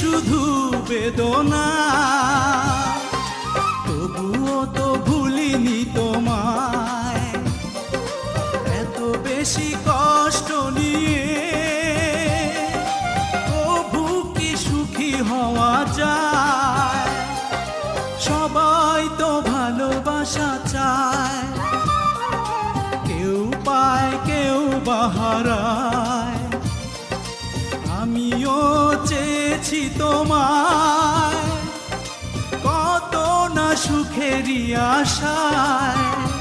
শুধু বেদনা, তবুও তো ভুলিনি তোমায়। এত বেশি কষ্ট নিয়ে তবু কি সুখী হওয়া যায়? সবাই তো ভালোবাসা চায়, কেউ পায় কেউ বাহারায়। আমিও চেয়েছি তোমায়, কত না সুখেরই আশায়।